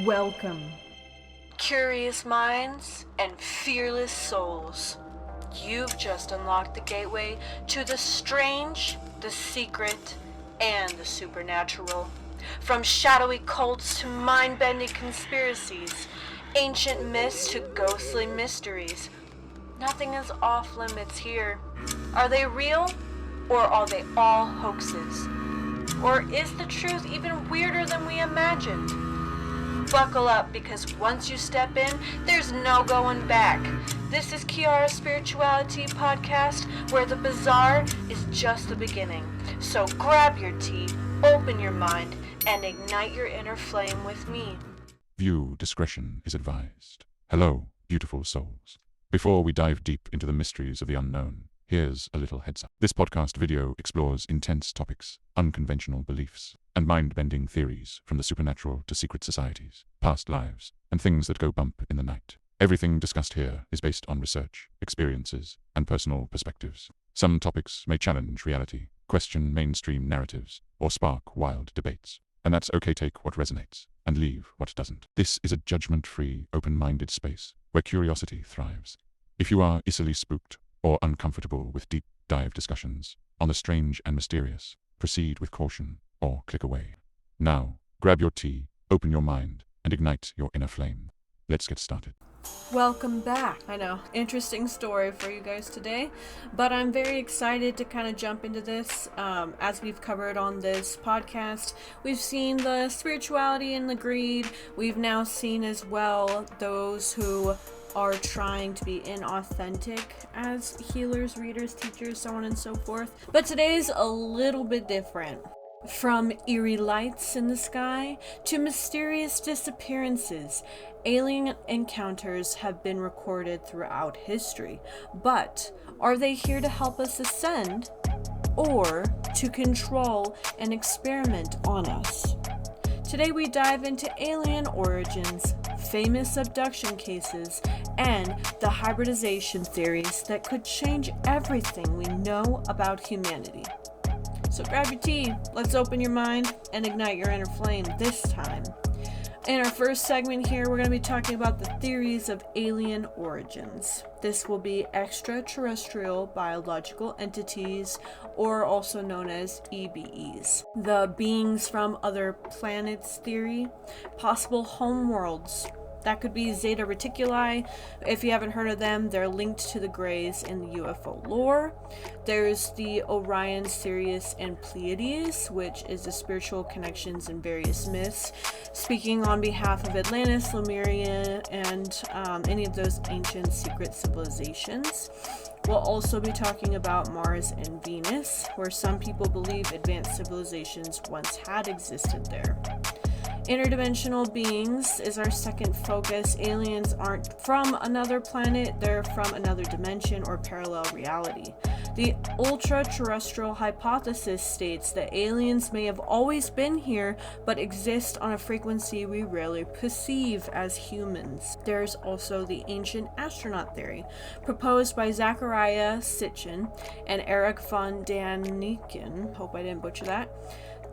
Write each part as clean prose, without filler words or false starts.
Welcome. Curious minds and fearless souls. You've just unlocked the gateway to the strange, the secret, and the supernatural. From shadowy cults to mind-bending conspiracies, ancient myths to ghostly mysteries, nothing is off limits here. Are they real, or are they all hoaxes? Or is the truth even weirder than we imagined? Buckle up, because once you step in, there's no going back. This is Kiara's SpiritualiTea podcast, where the bizarre is just the beginning. So grab your tea, open your mind, and ignite your inner flame with me. View discretion is advised. Hello, beautiful souls. Before we dive deep into the mysteries of the unknown, here's a little heads up. This podcast video explores intense topics, unconventional beliefs, and mind-bending theories from the supernatural to secret societies, past lives, and things that go bump in the night. Everything discussed here is based on research, experiences, and personal perspectives. Some topics may challenge reality, question mainstream narratives, or spark wild debates. And that's okay. Take what resonates and leave what doesn't. This is a judgment-free, open-minded space where curiosity thrives. If you are easily spooked or uncomfortable with deep dive discussions on the strange and mysterious, proceed with caution or click away. Now, grab your tea, open your mind, and ignite your inner flame. Let's get started. Welcome back. I know, interesting story for you guys today, but I'm very excited to kind of jump into this. As we've covered on this podcast, we've seen the spirituality and the greed. We've now seen as well those who are trying to be inauthentic as healers, readers, teachers, so on and so forth. But today's a little bit different. From eerie lights in the sky to mysterious disappearances, alien encounters have been recorded throughout history. But are they here to help us ascend or to control and experiment on us? Today we dive into alien origins, famous abduction cases, and the hybridization theories that could change everything we know about humanity. So grab your tea, let's open your mind and ignite your inner flame this time. In our first segment here, we're going to be talking about the theories of alien origins. This will be extraterrestrial biological entities, or also known as EBEs. The beings from other planets theory, possible homeworlds. That could be Zeta Reticuli. If you haven't heard of them, they're linked to the Greys in the UFO lore. There's the Orion, Sirius, and Pleiades, which is the spiritual connections in various myths, speaking on behalf of Atlantis, Lemuria, and any of those ancient secret civilizations. We'll also be talking about Mars and Venus, where some people believe advanced civilizations once had existed there. Interdimensional beings is our second focus. Aliens aren't from another planet, they're from another dimension or parallel reality. The ultra-terrestrial hypothesis states that aliens may have always been here, but exist on a frequency we rarely perceive as humans. There's also the ancient astronaut theory, proposed by Zachariah Sitchin and Eric von Daniken. Hope I didn't butcher that.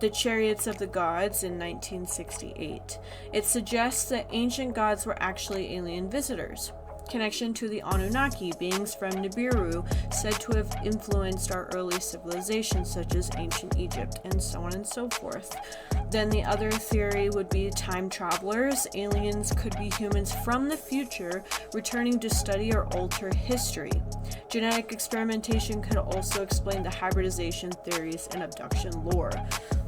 The Chariots of the Gods in 1968. It suggests that ancient gods were actually alien visitors. Connection to the Anunnaki, beings from Nibiru, said to have influenced our early civilizations such as ancient Egypt, and so on and so forth. Then the other theory would be time travelers. Aliens could be humans from the future returning to study or alter history. Genetic experimentation could also explain the hybridization theories and abduction lore.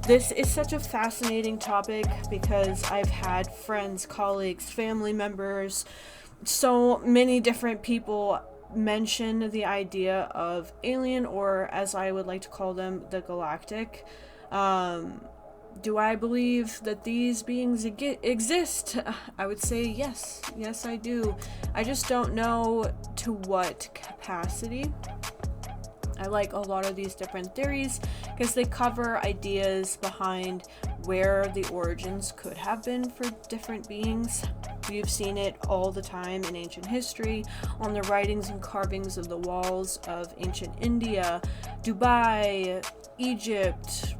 This is such a fascinating topic because I've had friends, colleagues, family members, so many different people mention the idea of alien, or as I would like to call them, the galactic. Do I believe that these beings exist? I would say yes. Yes, I do. I just don't know to what capacity. I like a lot of these different theories because they cover ideas behind where the origins could have been for different beings. We've seen it all the time in ancient history, on the writings and carvings of the walls of ancient India, Dubai, Egypt,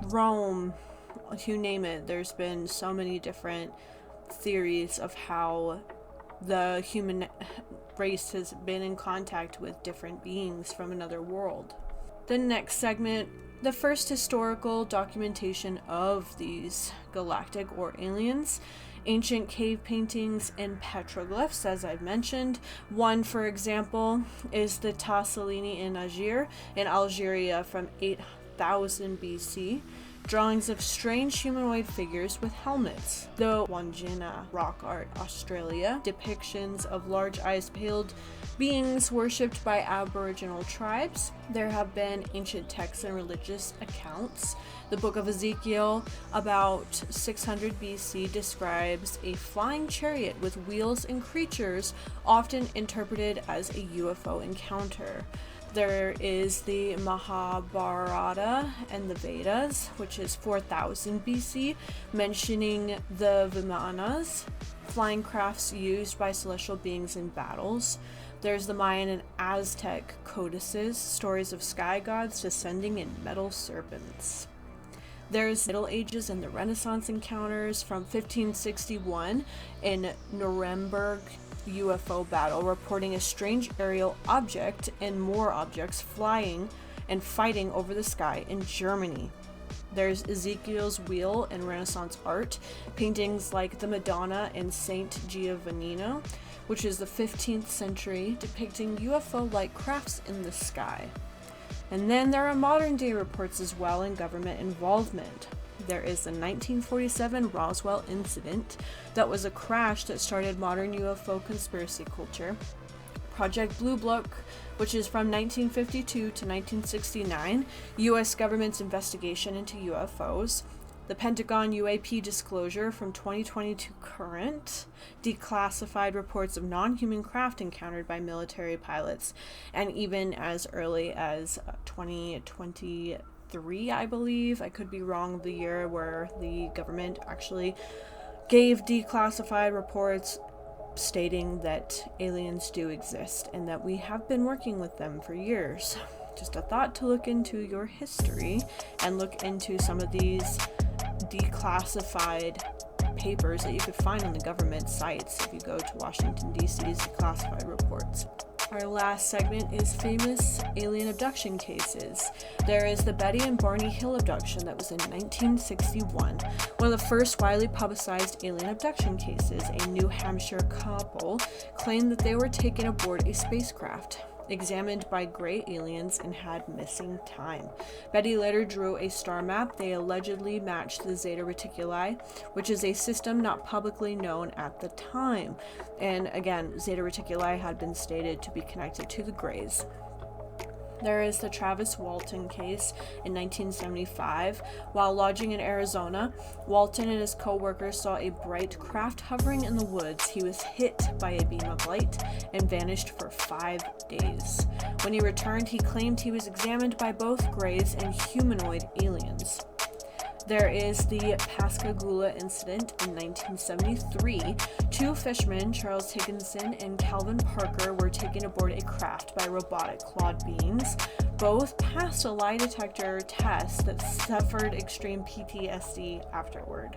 Rome, you name it. There's been so many different theories of how the human race has been in contact with different beings from another world. The next segment, the first historical documentation of these galactic or aliens, ancient cave paintings and petroglyphs, as I've mentioned. One, for example, is the Tasselini in Algeria from 8000 BC. Drawings of strange humanoid figures with helmets. The Wandjina rock art, Australia, depictions of large eyes paled beings worshipped by Aboriginal tribes. There have been ancient texts and religious accounts. The Book of Ezekiel, about 600 BC, describes a flying chariot with wheels and creatures, often interpreted as a UFO encounter. There is the Mahabharata and the Vedas, which is 4000 BC, mentioning the Vimanas, flying crafts used by celestial beings in battles. There's the Mayan and Aztec codices, stories of sky gods descending in metal serpents. There's Middle Ages and the Renaissance encounters from 1561 in Nuremberg UFO battle, reporting a strange aerial object and more objects flying and fighting over the sky in Germany. There's Ezekiel's wheel and Renaissance art, paintings like the Madonna and Saint Giovannino, which is the 15th century, depicting UFO-like crafts in the sky. And then there are modern day reports as well and government involvement. There is the 1947 Roswell incident that was a crash that started modern UFO conspiracy culture. Project Blue Book, which is from 1952 to 1969, U.S. government's investigation into UFOs. The Pentagon UAP disclosure from 2020 to current, declassified reports of non-human craft encountered by military pilots, and even as early as 2023, I believe. I could be wrong, the year where the government actually gave declassified reports stating that aliens do exist and that we have been working with them for years. Just a thought to look into your history and look into some of these declassified papers that you could find on the government sites if you go to Washington, D.C.'s declassified reports. Our last segment is famous alien abduction cases. There is the Betty and Barney Hill abduction that was in 1961, one of the first widely publicized alien abduction cases. A New Hampshire couple claimed that they were taken aboard a spacecraft examined by gray aliens and had missing time. Betty later drew a star map. They allegedly matched the Zeta Reticuli, which is a system not publicly known at the time. And again, Zeta Reticuli had been stated to be connected to the Greys. There is the Travis Walton case in 1975. While lodging in Arizona, Walton and his co-workers saw a bright craft hovering in the woods. He was hit by a beam of light and vanished for 5 days. When he returned, he claimed he was examined by both Greys and humanoid aliens. There is the Pascagoula incident in 1973. Two fishermen, Charles Higginson and Calvin Parker, were taken aboard a craft by robotic clawed beings. Both passed a lie detector test that suffered extreme PTSD afterward.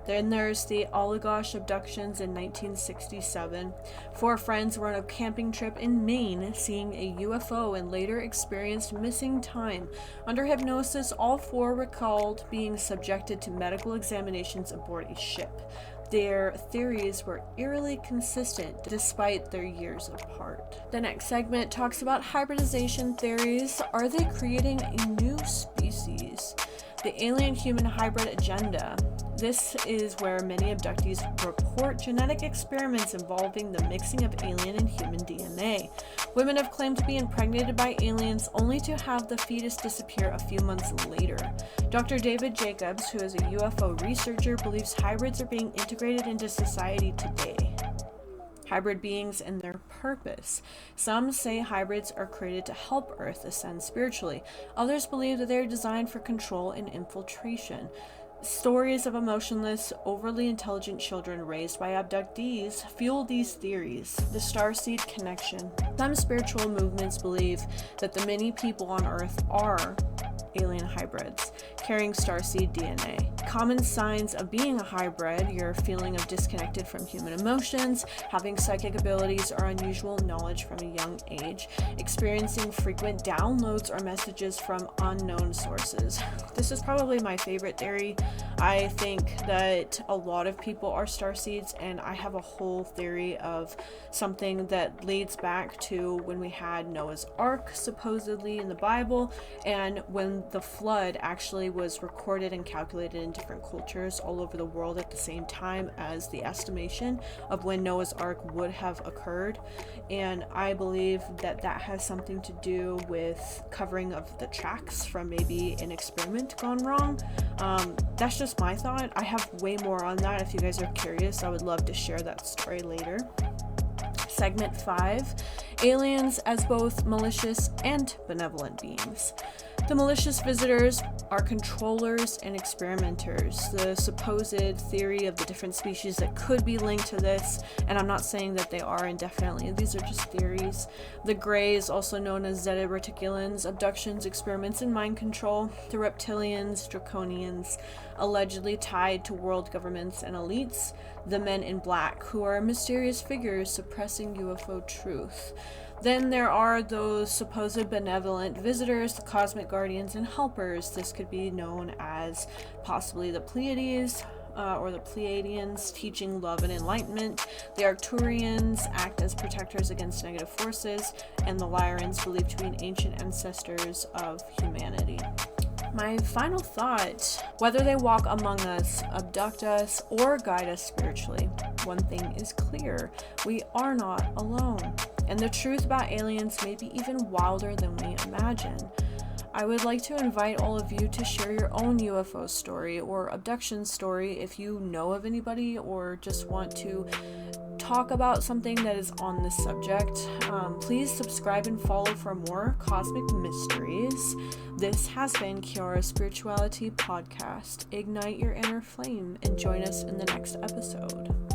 Then there's the Allagash abductions in 1967. 4 friends were on a camping trip in Maine, seeing a UFO and later experienced missing time. Under hypnosis, all 4 recalled being subjected to medical examinations aboard a ship. Their theories were eerily consistent despite their years apart. The next segment talks about hybridization theories. Are they creating a new species? The alien-human hybrid agenda. This is where many abductees report genetic experiments involving the mixing of alien and human DNA. Women have claimed to be impregnated by aliens only to have the fetus disappear a few months later. Dr. David Jacobs, who is a UFO researcher, believes hybrids are being integrated into society today. Hybrid beings and their purpose. Some say hybrids are created to help Earth ascend spiritually. Others believe that they are designed for control and infiltration. Stories of emotionless, overly intelligent children raised by abductees fuel these theories. The starseed connection. Some spiritual movements believe that the many people on Earth are alien hybrids, carrying starseed DNA. Common signs of being a hybrid: your feeling of disconnected from human emotions, having psychic abilities or unusual knowledge from a young age, experiencing frequent downloads or messages from unknown sources. This is probably my favorite theory. I think that a lot of people are starseeds, and I have a whole theory of something that leads back to when we had Noah's Ark supposedly in the Bible, and when the flood actually was recorded and calculated in different cultures all over the world at the same time as the estimation of when Noah's Ark would have occurred. And I believe that that has something to do with covering of the tracks from maybe an experiment gone wrong. That's just my thought. I have way more on that. If you guys are curious, I would love to share that story later. Segment 5, aliens as both malicious and benevolent beings. The malicious visitors are controllers and experimenters. The supposed theory of the different species that could be linked to this, and I'm not saying that they are indefinitely, these are just theories. The Greys, also known as Zeta Reticulans, abductions, experiments in mind control. The Reptilians, Draconians, allegedly tied to world governments and elites. The Men in Black, who are mysterious figures suppressing UFO truth. Then there are those supposed benevolent visitors, the cosmic guardians and helpers. This could be known as possibly the Pleiades or the Pleiadians, teaching love and enlightenment. The Arcturians act as protectors against negative forces, and the Lyrans, believed to be ancient ancestors of humanity. My final thought: whether they walk among us, abduct us, or guide us spiritually, one thing is clear: we are not alone. And the truth about aliens may be even wilder than we imagine. I would like to invite all of you to share your own UFO story or abduction story if you know of anybody, or just want to talk about something that is on this subject. Please subscribe and follow for more cosmic mysteries. This has been Kiara's Spirituality Podcast. Ignite your inner flame and join us in the next episode.